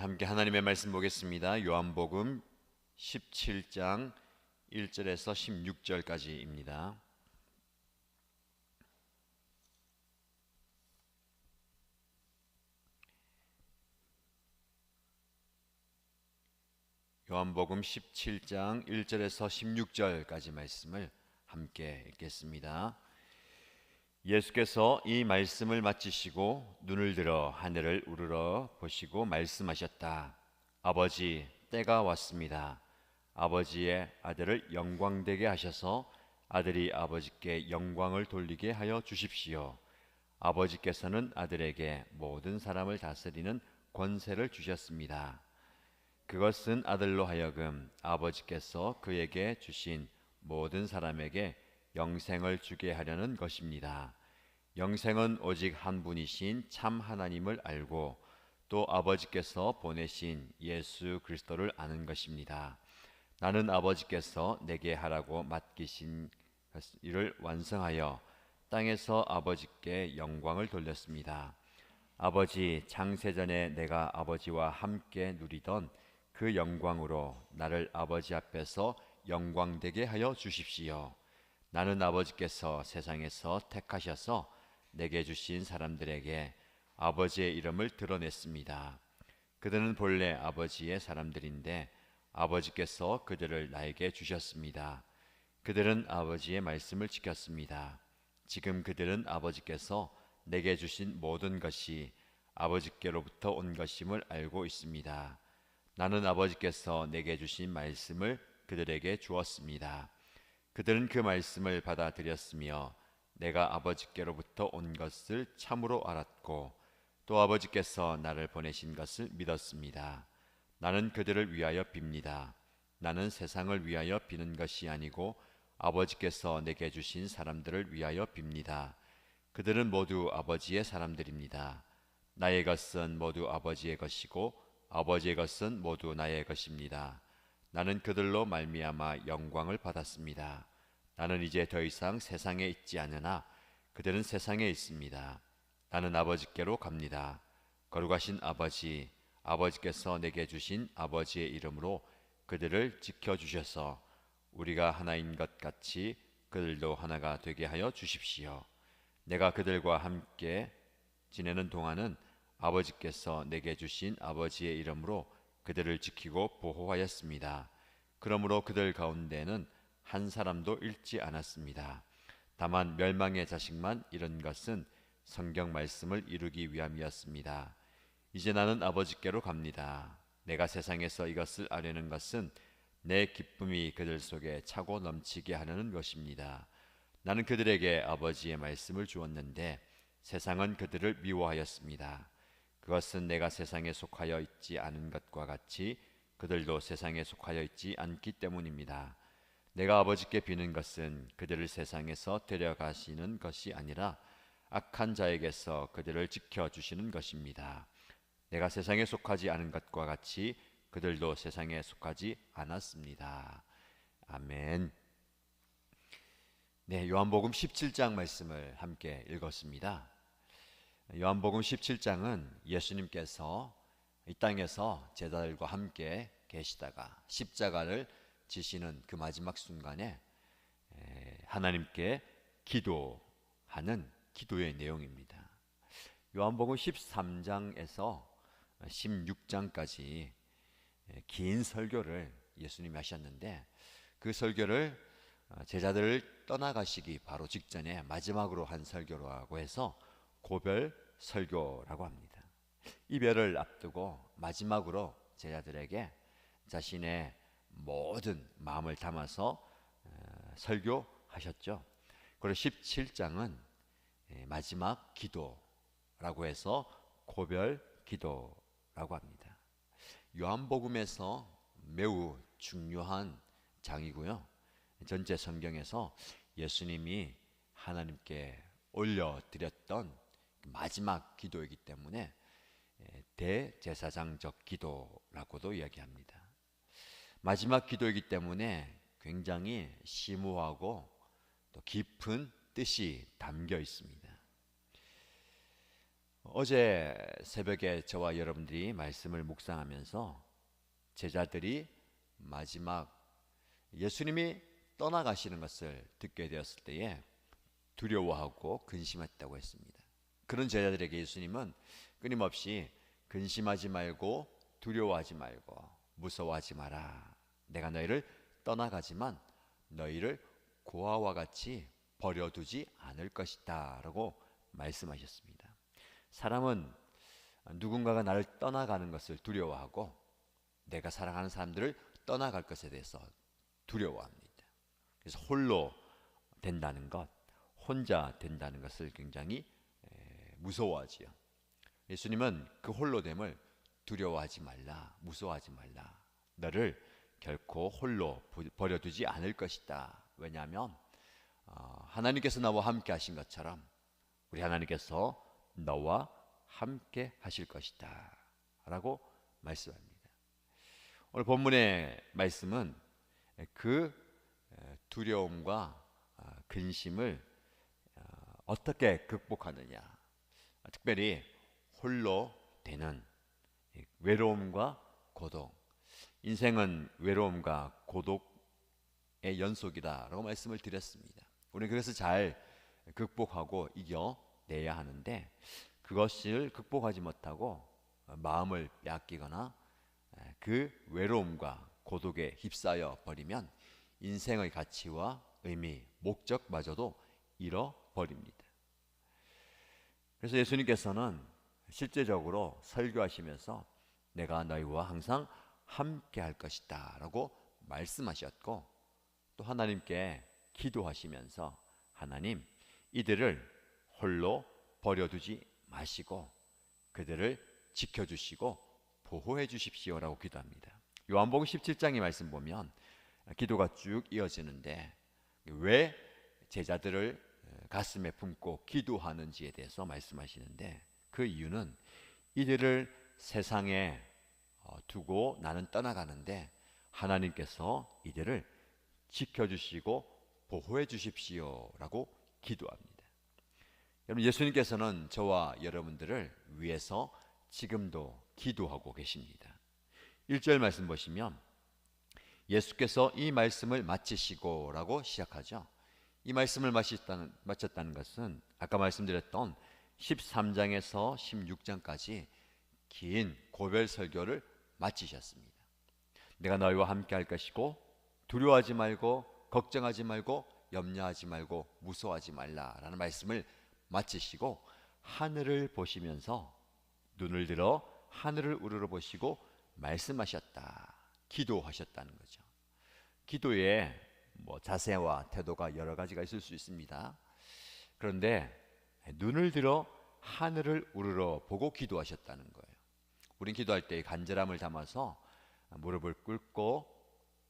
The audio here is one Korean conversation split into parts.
함께 하나님의 말씀 보겠습니다. 요한복음 17장 1절에서 16절까지입니다. 요한복음 17장 1절에서 16절까지 말씀을 함께 읽겠습니다. 예수께서 이 말씀을 마치시고 눈을 들어 하늘을 우러러 보시고 말씀하셨다. 아버지, 때가 왔습니다. 아버지의 아들을 영광되게 하셔서 아들이 아버지께 영광을 돌리게 하여 주십시오. 아버지께서는 아들에게 모든 사람을 다스리는 권세를 주셨습니다. 그것은 아들로 하여금 아버지께서 그에게 주신 모든 사람에게 영생을 주게 하려는 것입니다. 영생은 오직 한 분이신 참 하나님을 알고 또 아버지께서 보내신 예수 그리스도를 아는 것입니다. 나는 아버지께서 내게 하라고 맡기신 일을 완성하여 땅에서 아버지께 영광을 돌렸습니다. 아버지, 창세전에 내가 아버지와 함께 누리던 그 영광으로 나를 아버지 앞에서 영광되게 하여 주십시오. 나는 아버지께서 세상에서 택하셔서 내게 주신 사람들에게 아버지의 이름을 드러냈습니다. 그들은 본래 아버지의 사람들인데 아버지께서 그들을 나에게 주셨습니다. 그들은 아버지의 말씀을 지켰습니다. 지금 그들은 아버지께서 내게 주신 모든 것이 아버지께로부터 온 것임을 알고 있습니다. 나는 아버지께서 내게 주신 말씀을 그들에게 주었습니다. 그들은 그 말씀을 받아들였으며 내가 아버지께로부터 온 것을 참으로 알았고 또 아버지께서 나를 보내신 것을 믿었습니다. 나는 그들을 위하여 빕니다. 나는 세상을 위하여 비는 것이 아니고 아버지께서 내게 주신 사람들을 위하여 빕니다. 그들은 모두 아버지의 사람들입니다. 나의 것은 모두 아버지의 것이고 아버지의 것은 모두 나의 것입니다. 나는 그들로 말미암아 영광을 받았습니다. 나는 이제 더 이상 세상에 있지 않으나 그들은 세상에 있습니다. 나는 아버지께로 갑니다. 거룩하신 아버지, 아버지께서 내게 주신 아버지의 이름으로 그들을 지켜주셔서 우리가 하나인 것 같이 그들도 하나가 되게 하여 주십시오. 내가 그들과 함께 지내는 동안은 아버지께서 내게 주신 아버지의 이름으로 그들을 지키고 보호하였습니다. 그러므로 그들 가운데는 한 사람도 잃지 않았습니다. 다만 멸망의 자식만 잃은 것은 성경 말씀을 이루기 위함이었습니다. 이제 나는 아버지께로 갑니다. 내가 세상에서 이것을 아려는 것은 내 기쁨이 그들 속에 차고 넘치게 하려는 것입니다. 나는 그들에게 아버지의 말씀을 주었는데 세상은 그들을 미워하였습니다. 그것은 내가 세상에 속하여 있지 않은 것과 같이 그들도 세상에 속하여 있지 않기 때문입니다. 내가 아버지께 비는 것은 그들을 세상에서 데려가시는 것이 아니라 악한 자에게서 그들을 지켜주시는 것입니다. 내가 세상에 속하지 않은 것과 같이 그들도 세상에 속하지 않았습니다. 아멘. 네, 요한복음 17장 말씀을 함께 읽었습니다. 요한복음 17장은 예수님께서 이 땅에서 제자들과 함께 계시다가 십자가를 지시는 그 마지막 순간에 하나님께 기도하는 기도의 내용입니다. 요한복음 13장에서 16장까지 긴 설교를 예수님이 하셨는데 그 설교를 제자들을 떠나가시기 바로 직전에 마지막으로 한 설교라고 해서 고별 설교라고 합니다. 이별을 앞두고 마지막으로 제자들에게 자신의 모든 마음을 담아서 설교하셨죠. 그리고 17장은 마지막 기도라고 해서 고별 기도라고 합니다. 요한복음에서 매우 중요한 장이고요. 전체 성경에서 예수님이 하나님께 올려드렸던 마지막 기도이기 때문에 대제사장적 기도라고도 이야기합니다. 마지막 기도이기 때문에 굉장히 심오하고 또 깊은 뜻이 담겨 있습니다. 어제 새벽에 저와 여러분들이 말씀을 묵상하면서 제자들이 마지막 예수님이 떠나가시는 것을 듣게 되었을 때에 두려워하고 근심했다고 했습니다. 그런 제자들에게 예수님은 끊임없이 근심하지 말고 두려워하지 말고 무서워하지 마라. 내가 너희를 떠나가지만 너희를 고아와 같이 버려두지 않을 것이다 라고 말씀하셨습니다. 사람은 누군가가 나를 떠나가는 것을 두려워하고 내가 사랑하는 사람들을 떠나갈 것에 대해서 두려워합니다. 그래서 홀로 된다는 것, 혼자 된다는 것을 굉장히 무서워하지요. 예수님은 그 홀로됨을 두려워하지 말라, 무서워하지 말라. 너를 결코 홀로 버려두지 않을 것이다. 왜냐하면 하나님께서 나와 함께 하신 것처럼 우리 하나님께서 너와 함께 하실 것이다 라고 말씀합니다. 오늘 본문의 말씀은 그 두려움과 근심을 어떻게 극복하느냐, 특별히 홀로 되는 외로움과 고독, 인생은 외로움과 고독의 연속이다라고 말씀을 드렸습니다. 우리는 그래서 잘 극복하고 이겨내야 하는데 그것을 극복하지 못하고 마음을 빼앗기거나 그 외로움과 고독에 휩싸여 버리면 인생의 가치와 의미, 목적마저도 잃어버립니다. 그래서 예수님께서는 실제적으로 설교하시면서 내가 너희와 항상 함께 할 것이다 라고 말씀하셨고, 또 하나님께 기도하시면서 하나님, 이들을 홀로 버려두지 마시고 그들을 지켜주시고 보호해 주십시오라고 기도합니다. 요한복음 17장의 말씀 보면 기도가 쭉 이어지는데 왜 제자들을 가슴에 품고 기도하는지에 대해서 말씀하시는데, 그 이유는 이들을 세상에 두고 나는 떠나가는데 하나님께서 이들을 지켜주시고 보호해 주십시오라고 기도합니다. 여러분, 예수님께서는 저와 여러분들을 위해서 지금도 기도하고 계십니다. 1절 말씀 보시면 예수께서 이 말씀을 마치시고 라고 시작하죠. 이 말씀을 마쳤다는 것은 아까 말씀드렸던 13장에서 16장까지 긴 고별 설교를 마치셨습니다. 내가 너희와 함께 할 것이고 두려워하지 말고 걱정하지 말고 염려하지 말고 무서워하지 말라라는 말씀을 마치시고 하늘을 보시면서 눈을 들어 하늘을 우러러 보시고 말씀하셨다, 기도하셨다는 거죠. 기도에 자세와 태도가 여러 가지가 있을 수 있습니다. 그런데 눈을 들어 하늘을 우러러 보고 기도하셨다는 거예요. 우린 기도할 때 간절함을 담아서 무릎을 꿇고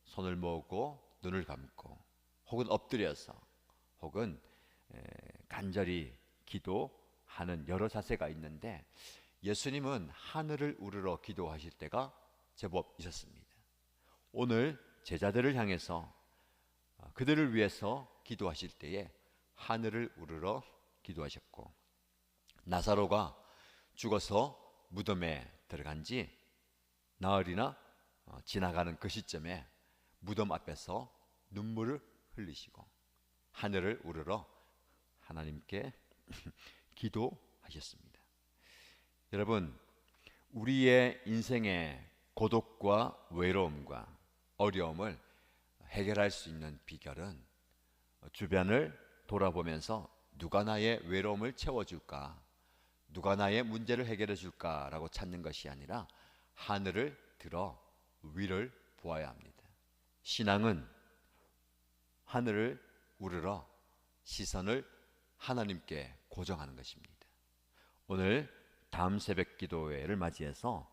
손을 모으고 눈을 감고 혹은 엎드려서 혹은 간절히 기도하는 여러 자세가 있는데 예수님은 하늘을 우러러 기도하실 때가 제법 있었습니다. 오늘 제자들을 향해서 그들을 위해서 기도하실 때에 하늘을 우러러 기도하셨고, 나사로가 죽어서 무덤에 들어간 지 나흘이나 지나가는 그 시점에 무덤 앞에서 눈물을 흘리시고 하늘을 우러러 하나님께 기도하셨습니다. 여러분, 우리의 인생의 고독과 외로움과 어려움을 해결할 수 있는 비결은 주변을 돌아보면서 누가 나의 외로움을 채워줄까, 누가 나의 문제를 해결해 줄까라고 찾는 것이 아니라 하늘을 들어 위를 보아야 합니다. 신앙은 하늘을 우러러 시선을 하나님께 고정하는 것입니다. 오늘 다음 새벽 기도회를 맞이해서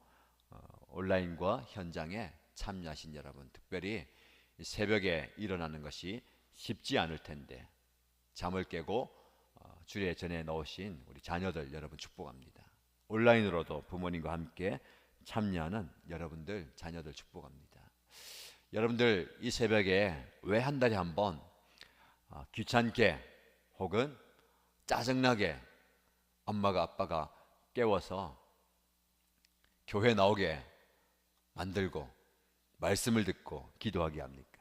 온라인과 현장에 참여하신 여러분, 특별히 새벽에 일어나는 것이 쉽지 않을 텐데 잠을 깨고 주례 전에 넣으신 우리 자녀들 여러분 축복합니다. 온라인으로도 부모님과 함께 참여하는 여러분들 자녀들 축복합니다. 여러분들 이 새벽에 왜 한 달에 한 번 귀찮게 혹은 짜증나게 엄마가 아빠가 깨워서 교회 나오게 만들고 말씀을 듣고 기도하게 합니까?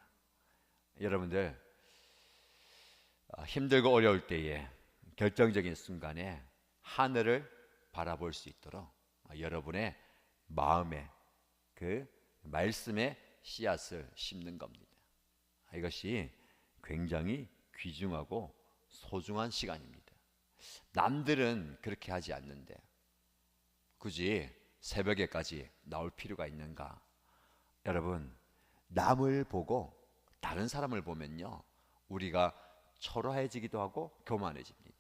여러분들, 힘들고 어려울 때에 결정적인 순간에 하늘을 바라볼 수 있도록 여러분의 마음에 그 말씀의 씨앗을 심는 겁니다. 이것이 굉장히 귀중하고 소중한 시간입니다. 남들은 그렇게 하지 않는데 굳이 새벽에까지 나올 필요가 있는가? 여러분, 남을 보고 다른 사람을 보면요, 우리가 초라해지기도 하고 교만해집니다.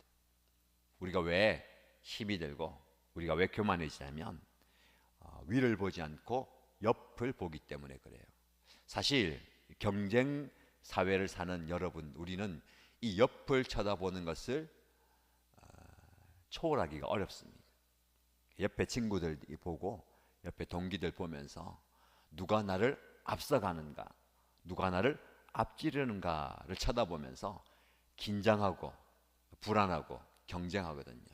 우리가 왜 힘이 들고 우리가 왜 교만해지냐면 위를 보지 않고 옆을 보기 때문에 그래요. 사실 경쟁 사회를 사는 여러분, 우리는 이 옆을 쳐다보는 것을 초월하기가 어렵습니다. 옆에 친구들 보고 옆에 동기들 보면서 누가 나를 앞서가는가, 누가 나를 앞지르는가를 쳐다보면서 긴장하고 불안하고 경쟁하거든요.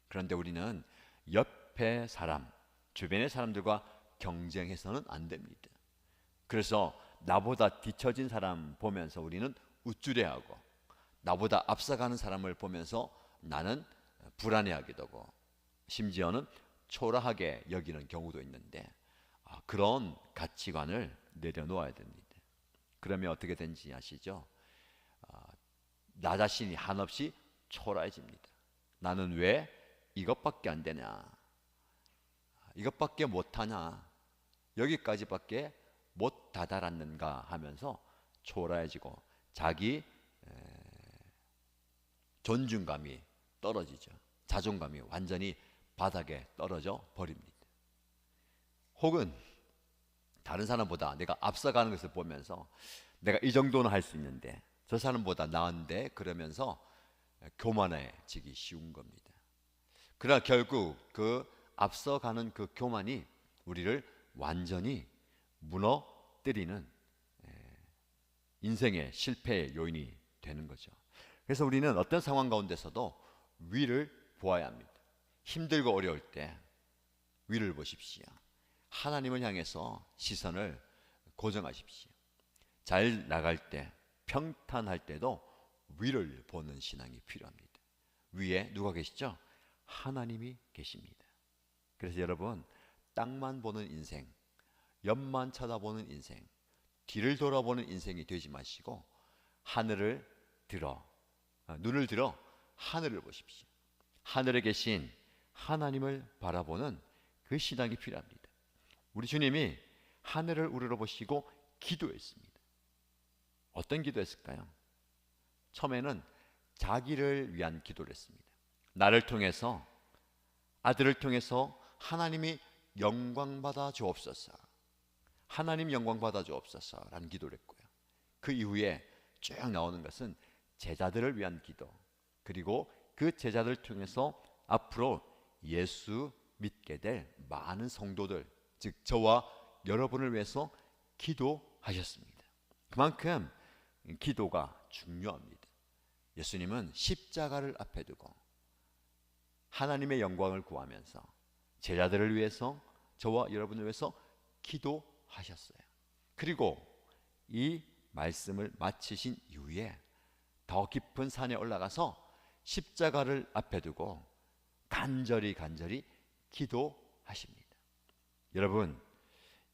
그런데 우리는 옆에 사람, 주변의 사람들과 경쟁해서는 안 됩니다. 그래서 나보다 뒤처진 사람 보면서 우리는 우쭐해하고 나보다 앞서가는 사람을 보면서 나는 불안해하기도 하고 심지어는 초라하게 여기는 경우도 있는데 그런 가치관을 내려놓아야 됩니다. 그러면 어떻게 되는지 아시죠? 나 자신이 한없이 초라해집니다. 나는 왜 이것밖에 안 되냐? 이것밖에 못하냐? 여기까지밖에 못 다다랐는가 하면서 초라해지고 자기 존중감이 떨어지죠. 자존감이 완전히 바닥에 떨어져 버립니다. 혹은 다른 사람보다 내가 앞서가는 것을 보면서 내가 이 정도는 할 수 있는데 저 사람보다 나은데 그러면서 교만해지기 쉬운 겁니다. 그러나 결국 그 앞서가는 그 교만이 우리를 완전히 무너뜨리는 인생의 실패의 요인이 되는 거죠. 그래서 우리는 어떤 상황 가운데서도 위를 보아야 합니다. 힘들고 어려울 때 위를 보십시오. 하나님을 향해서 시선을 고정하십시오. 잘 나갈 때, 평탄할 때도 위를 보는 신앙이 필요합니다. 위에 누가 계시죠? 하나님이 계십니다. 그래서 여러분, 땅만 보는 인생, 옆만 쳐다보는 인생, 뒤를 돌아보는 인생이 되지 마시고 하늘을 들어, 눈을 들어 하늘을 보십시오. 하늘에 계신 하나님을 바라보는 그 신앙이 필요합니다. 우리 주님이 하늘을 우러러보시고 기도했습니다. 어떤 기도했을까요? 처음에는 자기를 위한 기도를 했습니다. 나를 통해서, 아들을 통해서 하나님이 영광받아 주옵소서, 하나님 영광받아 주옵소서 라는 기도를 했고요. 그 이후에 쭉 나오는 것은 제자들을 위한 기도, 그리고 그 제자들을 통해서 앞으로 예수 믿게 될 많은 성도들, 즉 저와 여러분을 위해서 기도하셨습니다. 그만큼 기도가 중요합니다. 예수님은 십자가를 앞에 두고 하나님의 영광을 구하면서 제자들을 위해서, 저와 여러분을 위해서 기도하셨어요. 그리고 이 말씀을 마치신 이후에 더 깊은 산에 올라가서 십자가를 앞에 두고 간절히 기도하십니다. 여러분,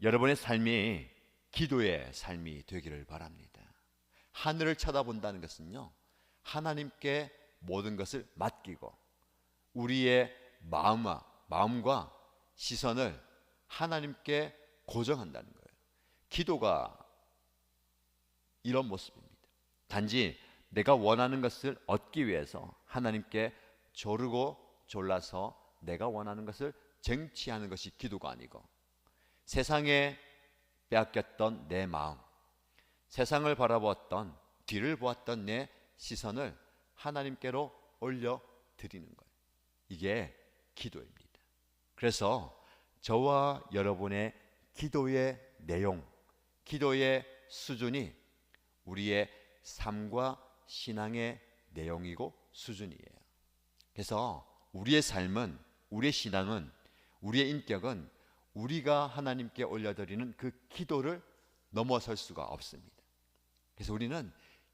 여러분의 삶이 기도의 삶이 되기를 바랍니다. 하늘을 쳐다본다는 것은요, 하나님께 모든 것을 맡기고 우리의 마음과 시선을 하나님께 고정한다는 거예요. 기도가 이런 모습입니다. 단지 내가 원하는 것을 얻기 위해서 하나님께 조르고 졸라서 내가 원하는 것을 쟁취하는 것이 기도가 아니고, 세상에 빼앗겼던 내 마음, 세상을 바라보았던, 뒤를 보았던 내 시선을 하나님께로 올려드리는 거예요. 이게 기도입니다. 그래서 저와 여러분의 기도의 내용, 기도의 수준이 우리의 삶과 신앙의 내용이고 수준이에요. 그래서 우리의 삶은 우리의 신앙은, 우리의 인격은 우리가 하나님께 올려드리는 그 기도를 넘어설 수가 없습니다. 그래서 우리는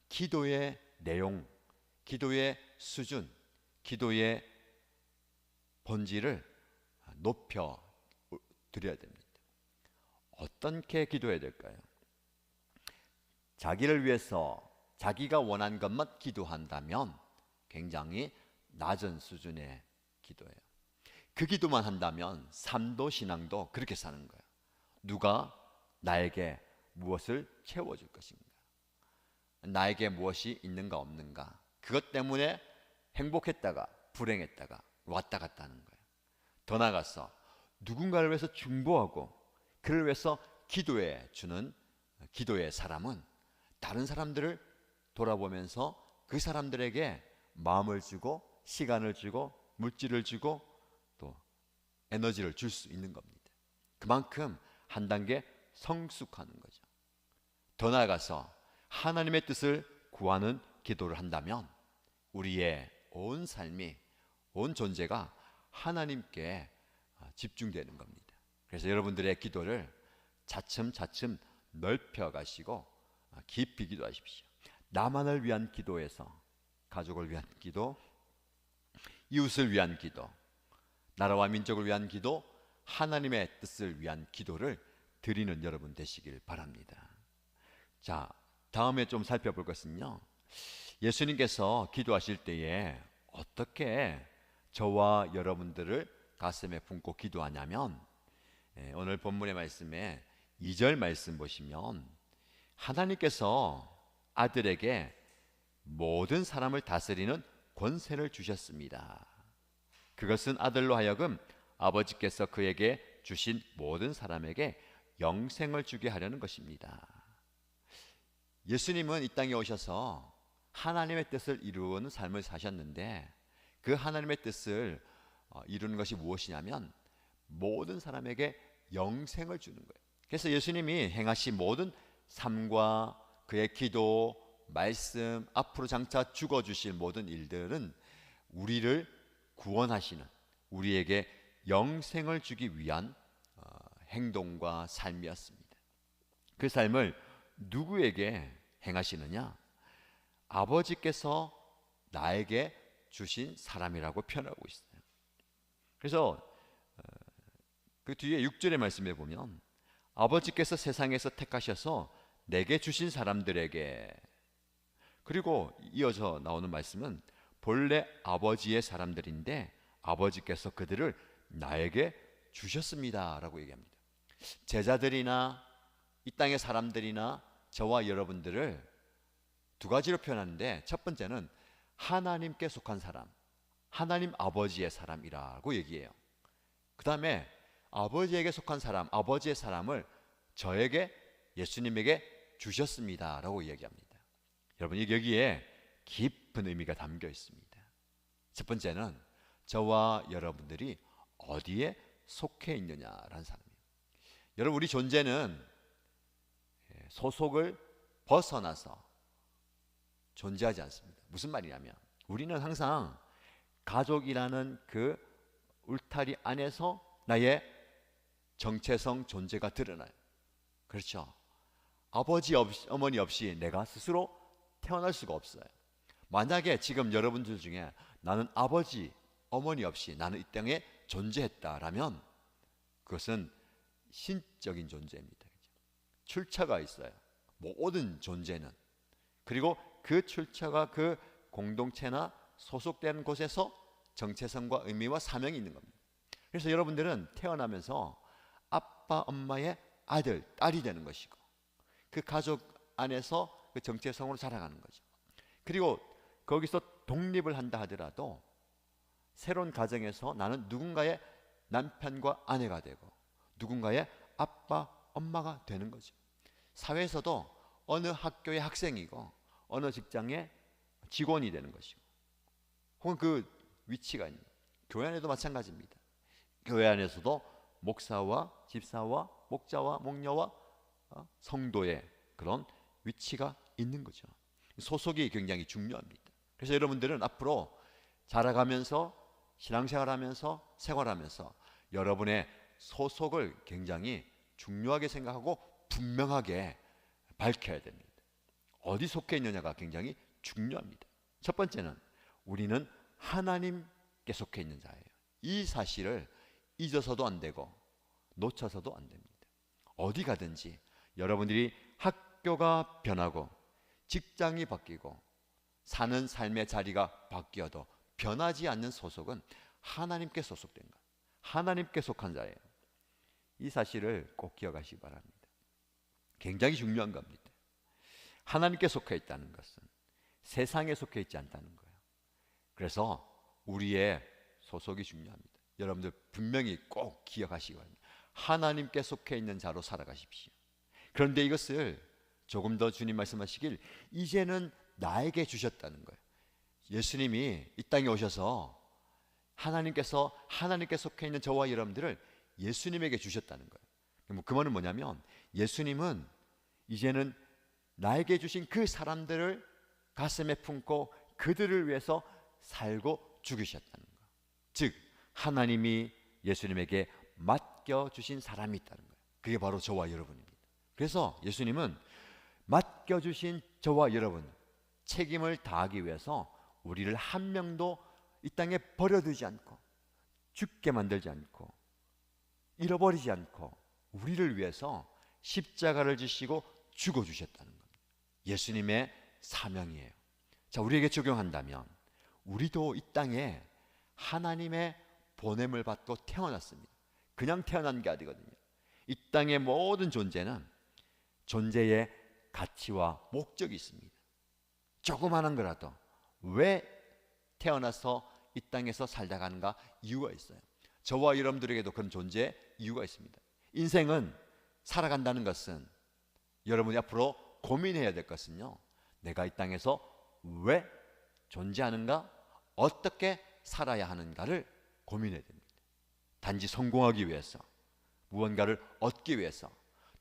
기도의 내용, 기도의 수준, 기도의 본질을 높여 드려야 됩니다. 어떻게 기도해야 될까요? 자기를 위해서 자기가 원한 것만 기도한다면 굉장히 낮은 수준의 기도예요. 그 기도만 한다면 삶도 신앙도 그렇게 사는 거예요. 누가 나에게 무엇을 채워줄 것인가? 나에게 무엇이 있는가 없는가? 그것 때문에 행복했다가 불행했다가 왔다 갔다 하는 거예요. 더 나아가서 누군가를 위해서 중보하고 그를 위해서 기도해 주는 기도의 사람은 다른 사람들을 돌아보면서 그 사람들에게 마음을 주고 시간을 주고 물질을 주고 또 에너지를 줄 수 있는 겁니다. 그만큼 한 단계 성숙하는 거죠. 더 나아가서 하나님의 뜻을 구하는 기도를 한다면 우리의 온 삶이, 온 존재가 하나님께 집중되는 겁니다. 그래서 여러분들의 기도를 차츰차츰 넓혀 가시고 깊이 기도하십시오. 나만을 위한 기도에서 가족을 위한 기도, 이웃을 위한 기도, 나라와 민족을 위한 기도, 하나님의 뜻을 위한 기도를 드리는 여러분 되시길 바랍니다. 자, 다음에 좀 살펴볼 것은요, 예수님께서 기도하실 때에 어떻게 저와 여러분들을 가슴에 품고 기도하냐면, 오늘 본문의 말씀에 2절 말씀 보시면 하나님께서 아들에게 모든 사람을 다스리는 권세를 주셨습니다. 그것은 아들로 하여금 아버지께서 그에게 주신 모든 사람에게 영생을 주게 하려는 것입니다. 예수님은 이 땅에 오셔서 하나님의 뜻을 이루는 삶을 사셨는데 그 하나님의 뜻을 이루는 것이 무엇이냐면 모든 사람에게 영생을 주는 거예요. 그래서 예수님이 행하신 모든 삶과 그의 기도, 말씀, 앞으로 장차 죽어주실 모든 일들은 우리를 구원하시는, 우리에게 영생을 주기 위한 행동과 삶이었습니다. 그 삶을 누구에게 행하시느냐? 아버지께서 나에게 주신 사람이라고 표현하고 있어요. 그래서 그 뒤에 6절의 말씀에 보면 아버지께서 세상에서 택하셔서 내게 주신 사람들에게, 그리고 이어져 나오는 말씀은 본래 아버지의 사람들인데 아버지께서 그들을 나에게 주셨습니다 라고 얘기합니다. 제자들이나 이 땅의 사람들이나 저와 여러분들을 두 가지로 표현하는데, 첫 번째는 하나님께 속한 사람, 하나님 아버지의 사람이라고 얘기해요. 그 다음에 아버지에게 속한 사람, 아버지의 사람을 저에게, 예수님에게 주셨습니다 라고 얘기합니다. 여러분, 여기에 깊은 의미가 담겨 있습니다. 첫 번째는 저와 여러분들이 어디에 속해 있느냐라는 사람이에요. 여러분, 우리 존재는 소속을 벗어나서 존재하지 않습니다. 무슨 말이냐면 우리는 항상 가족이라는 그 울타리 안에서 나의 정체성 존재가 드러나요. 그렇죠? 아버지 없이, 어머니 없이 내가 스스로 태어날 수가 없어요. 만약에 지금 여러분들 중에 나는 아버지, 어머니 없이 나는 이 땅에 존재했다라면 그것은 신적인 존재입니다. 출처가 있어요. 모든 존재는. 그리고 그 출처가 그 공동체나 소속된 곳에서 정체성과 의미와 사명이 있는 겁니다. 그래서 여러분들은 태어나면서 아빠, 엄마의 아들, 딸이 되는 것이고 그 가족 안에서 그 정체성으로 자라가는 거죠. 그리고 거기서 독립을 한다 하더라도 새로운 가정에서 나는 누군가의 남편과 아내가 되고 누군가의 아빠, 엄마가 되는 거죠. 사회에서도 어느 학교의 학생이고 어느 직장의 직원이 되는 것이고 혹은 그 위치가 있는, 교회 안에도 마찬가지입니다. 교회 안에서도 목사와 집사와 목자와 목녀와 성도의 그런 위치가 있는 거죠. 소속이 굉장히 중요합니다. 그래서 여러분들은 앞으로 자라가면서 신앙생활하면서 생활하면서 여러분의 소속을 굉장히 중요하게 생각하고 분명하게 밝혀야 됩니다. 어디 속해 있느냐가 굉장히 중요합니다. 첫 번째는 우리는 하나님께 속해 있는 자예요. 이 사실을 잊어서도 안 되고 놓쳐서도 안 됩니다. 어디 가든지 여러분들이 학교가 변하고 직장이 바뀌고 사는 삶의 자리가 바뀌어도 변하지 않는 소속은 하나님께 소속된 것, 하나님께 속한 자예요. 이 사실을 꼭 기억하시기 바랍니다. 굉장히 중요한 겁니다. 하나님께 속해 있다는 것은 세상에 속해 있지 않다는 거예요. 그래서 우리의 소속이 중요합니다. 여러분들 분명히 꼭 기억하시기 바랍니다. 하나님께 속해 있는 자로 살아가십시오. 그런데 이것을 조금 더 주님 말씀하시길 이제는 나에게 주셨다는 거예요. 예수님이 이 땅에 오셔서 하나님께서 하나님께 속해 있는 저와 여러분들을 예수님에게 주셨다는 거예요. 그 말은 뭐냐면 예수님은 이제는 나에게 주신 그 사람들을 가슴에 품고 그들을 위해서 살고 죽으셨다는 거예요. 즉 하나님이 예수님에게 맡겨주신 사람이 있다는 거예요. 그게 바로 저와 여러분입니다. 그래서 예수님은 맡겨주신 저와 여러분 책임을 다하기 위해서 우리를 한 명도 이 땅에 버려두지 않고 죽게 만들지 않고 잃어버리지 않고 우리를 위해서 십자가를 지시고 죽어주셨다는 겁니다. 예수님의 사명이에요. 자, 우리에게 적용한다면 우리도 이 땅에 하나님의 보냄을 받고 태어났습니다. 그냥 태어난 게 아니거든요. 이 땅의 모든 존재는 존재의 가치와 목적이 있습니다. 조그마한 거라도 왜 태어나서 이 땅에서 살다 가는가 이유가 있어요. 저와 여러분들에게도 그런 존재의 이유가 있습니다. 인생은 살아간다는 것은 여러분이 앞으로 고민해야 될 것은요, 내가 이 땅에서 왜 존재하는가, 어떻게 살아야 하는가를 고민해야 됩니다. 단지 성공하기 위해서, 무언가를 얻기 위해서,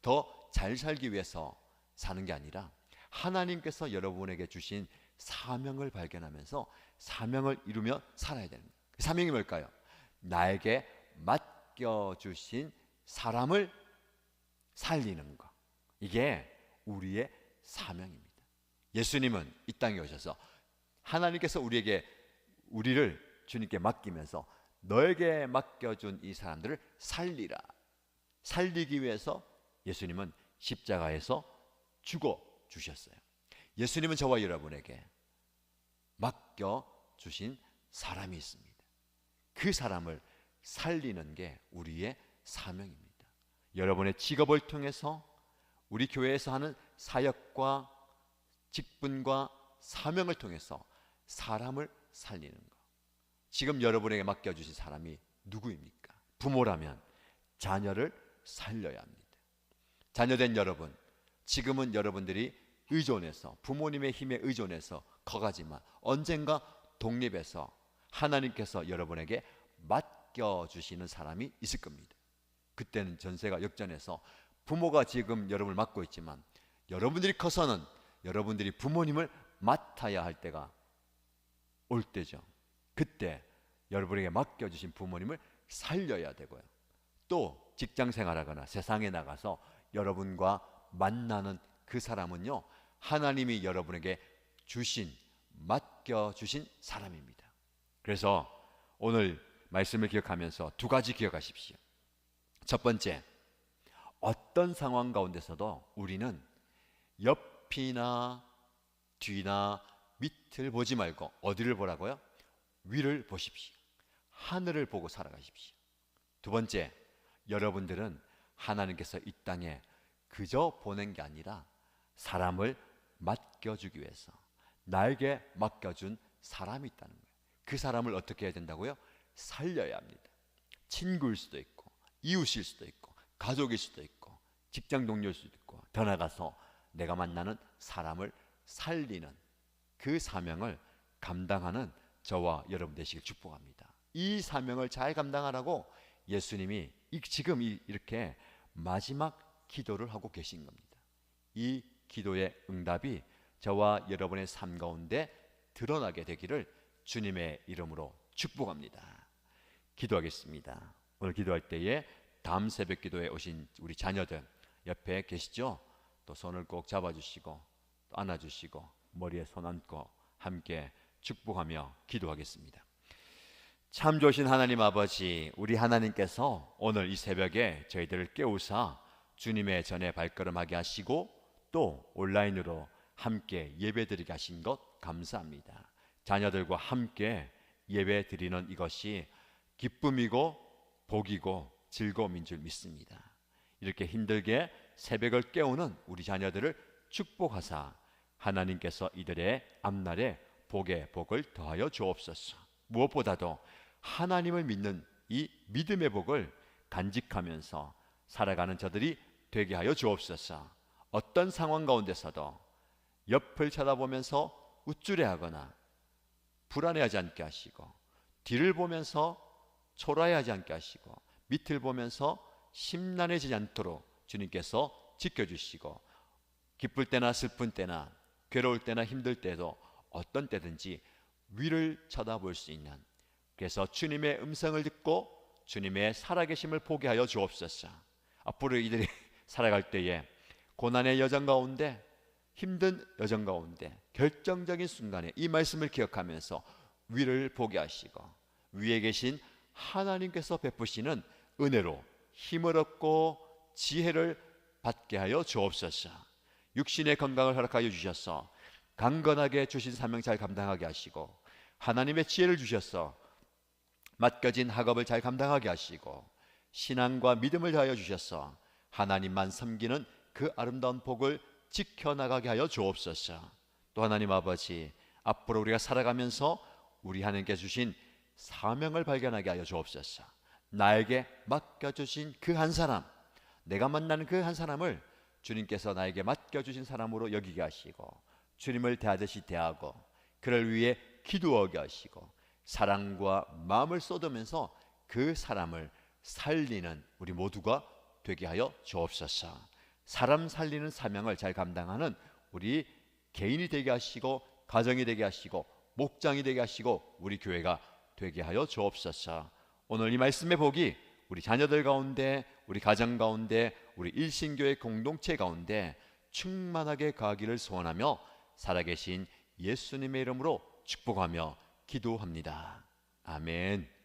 더 잘 살기 위해서 사는 게 아니라 하나님께서 여러분에게 주신 사명을 발견하면서 사명을 이루며 살아야 되는 거예요. 그 사명이 뭘까요? 나에게 맡겨주신 사람을 살리는 것. 이게 우리의 사명입니다. 예수님은 이 땅에 오셔서 하나님께서 우리를 주님께 맡기면서 너에게 맡겨준 이 사람들을 살리라. 살리기 위해서 예수님은 십자가에서 죽어 주셨어요. 예수님은 저와 여러분에게 맡겨주신 사람이 있습니다. 그 사람을 살리는 게 우리의 사명입니다. 여러분의 직업을 통해서 우리 교회에서 하는 사역과 직분과 사명을 통해서 사람을 살리는 것. 지금 여러분에게 맡겨주신 사람이 누구입니까? 부모라면 자녀를 살려야 합니다. 자녀된 여러분, 지금은 여러분들이 의존해서 부모님의 힘에 의존해서 커가지만 언젠가 독립해서 하나님께서 여러분에게 맡겨주시는 사람이 있을 겁니다. 그때는 전세가 역전해서 부모가 지금 여러분을 맡고 있지만 여러분들이 커서는 여러분들이 부모님을 맡아야 할 때가 올 때죠. 그때 여러분에게 맡겨주신 부모님을 살려야 되고요. 또 직장 생활하거나 세상에 나가서 여러분과 만나는 그 사람은요, 하나님이 여러분에게 맡겨주신 사람입니다. 그래서 오늘 말씀을 기억하면서 두 가지 기억하십시오. 첫 번째, 어떤 상황 가운데서도 우리는 옆이나 뒤나 밑을 보지 말고 어디를 보라고요? 위를 보십시오. 하늘을 보고 살아가십시오. 두 번째, 여러분들은 하나님께서 이 땅에 그저 보낸 게 아니라 사람을 맡겨주기 위해서 나에게 맡겨준 사람이 있다는 거예요. 그 사람을 어떻게 해야 된다고요? 살려야 합니다. 친구일 수도 있고 이웃일 수도 있고 가족일 수도 있고 직장 동료일 수도 있고 더 나아가서 내가 만나는 사람을 살리는 그 사명을 감당하는 저와 여러분 되시길 축복합니다. 이 사명을 잘 감당하라고 예수님이 지금 이렇게 마지막 기도를 하고 계신 겁니다. 이 기도의 응답이 저와 여러분의 삶 가운데 드러나게 되기를 주님의 이름으로 축복합니다. 기도하겠습니다. 오늘 기도할 때에 다음 새벽 기도에 오신 우리 자녀들 옆에 계시죠? 또 손을 꼭 잡아주시고 또 안아주시고 머리에 손 얹고 함께 축복하며 기도하겠습니다. 참 좋으신 하나님 아버지, 우리 하나님께서 오늘 이 새벽에 저희들을 깨우사 주님의 전에 발걸음하게 하시고 또 온라인으로 함께 예배드리게 하신 것 감사합니다. 자녀들과 함께 예배 드리는 이것이 기쁨이고 복이고 즐거움인 줄 믿습니다. 이렇게 힘들게 새벽을 깨우는 우리 자녀들을 축복하사 하나님께서 이들의 앞날에 복에 복을 더하여 주옵소서. 무엇보다도 하나님을 믿는 이 믿음의 복을 간직하면서 살아가는 저들이 되게 하여 주옵소서. 어떤 상황 가운데서도 옆을 쳐다보면서 우쭐해하거나 불안해하지 않게 하시고, 뒤를 보면서 초라해하지 않게 하시고, 밑을 보면서 심란해지지 않도록 주님께서 지켜주시고, 기쁠 때나 슬픈 때나 괴로울 때나 힘들 때도 어떤 때든지 위를 쳐다볼 수 있는, 그래서 주님의 음성을 듣고 주님의 살아계심을 보게 하여 주옵소서. 앞으로 이들이 살아갈 때에 고난의 여정 가운데, 힘든 여정 가운데 결정적인 순간에 이 말씀을 기억하면서 위를 보게 하시고 위에 계신 하나님께서 베푸시는 은혜로 힘을 얻고 지혜를 받게 하여 주옵소서. 육신의 건강을 허락하여 주셔서 강건하게 주신 사명 잘 감당하게 하시고, 하나님의 지혜를 주셔서 맡겨진 학업을 잘 감당하게 하시고, 신앙과 믿음을 더하여 주셔서 하나님만 섬기는 그 아름다운 복을 지켜나가게 하여 주옵소서. 또 하나님 아버지, 앞으로 우리가 살아가면서 우리 하나님께 주신 사명을 발견하게 하여 주옵소서. 나에게 맡겨주신 그 한 사람, 내가 만나는 그 한 사람을 주님께서 나에게 맡겨주신 사람으로 여기게 하시고, 주님을 대하듯이 대하고 그를 위해 기도하게 하시고, 사랑과 마음을 쏟으면서 그 사람을 살리는 우리 모두가 되게 하여 주옵소서. 사람 살리는 사명을 잘 감당하는 우리 개인이 되게 하시고, 가정이 되게 하시고, 목장이 되게 하시고, 우리 교회가 되게 하여 주옵소서. 오늘 이 말씀의 복이 우리 자녀들 가운데, 우리 가정 가운데, 우리 일신교회 공동체 가운데 충만하게 가기를 소원하며 살아계신 예수님의 이름으로 축복하며 기도합니다. 아멘.